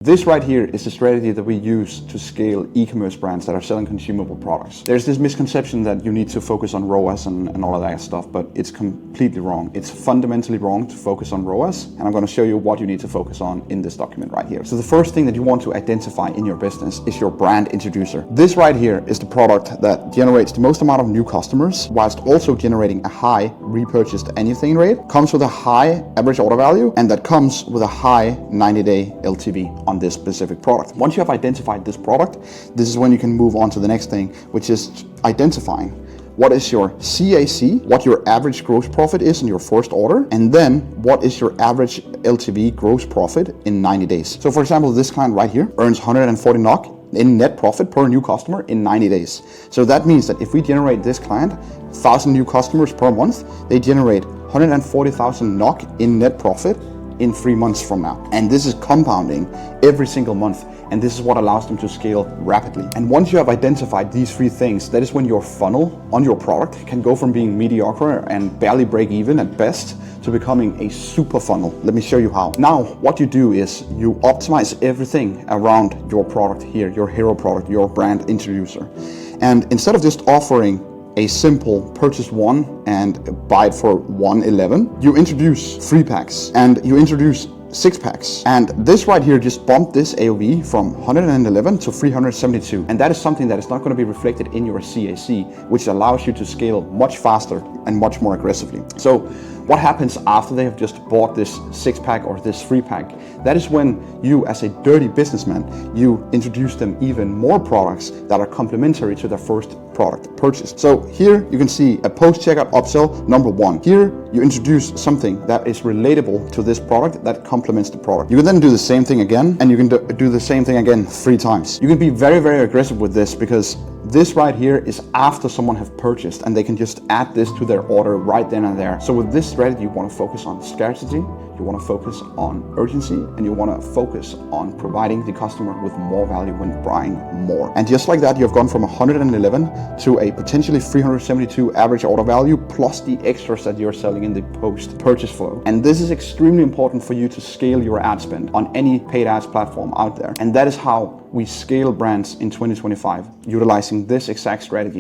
This right here is the strategy that we use to scale e-commerce brands that are selling consumable products. There's this misconception that you need to focus on ROAS and all of that stuff, but it's completely wrong. It's fundamentally wrong to focus on ROAS, and I'm going to show you what you need to focus on in this document right here. So the first thing that you want to identify in your business is your brand introducer. This right here is the product that generates the most amount of new customers whilst also generating a high repurchased anything rate, comes with a high average order value, and that comes with a high 90-day LTV on this specific product. Once you have identified this product, this is when you can move on to the next thing, which is identifying what is your CAC, what your average gross profit is in your first order, and then what is your average LTV gross profit in 90 days. So for example, this client right here earns 140 NOK in net profit per new customer in 90 days. So that means that if we generate this client 1,000 new customers per month, they generate 140,000 NOK in net profit in 3 months from now. And this is compounding every single month. And this is what allows them to scale rapidly. And once you have identified these 3 things, that is when your funnel on your product can go from being mediocre and barely break even at best to becoming a super funnel. Let me show you how. Now, what you do is you optimize everything around your product here, your hero product, your brand introducer. And instead of just offering a simple purchase one and buy it for 111, you introduce 3 packs and you introduce 6 packs. And this right here just bumped this AOV from 111 to 372. And that is something that is not going to be reflected in your CAC, which allows you to scale much faster and much more aggressively. So what happens after they have just bought this 6-pack or this 3-pack? That is when you, as a dirty businessman, you introduce them even more products that are complementary to their first product purchase. So here you can see a post-checkout upsell number 1. Here you introduce something that is relatable to this product that complements the product. You can then do the same thing again, and you can do the same thing again 3 times. You can be very, very aggressive with this because this right here is after someone have purchased and they can just add this to their order right then and there. So with this strategy, you want to focus on scarcity, you want to focus on urgency, and you want to focus on providing the customer with more value when buying more. And just like that, you've gone from 111 to a potentially 372 average order value plus the extras that you're selling in the post-purchase flow. And this is extremely important for you to scale your ad spend on any paid ads platform out there. And that is how we scale brands in 2025, utilizing this exact strategy.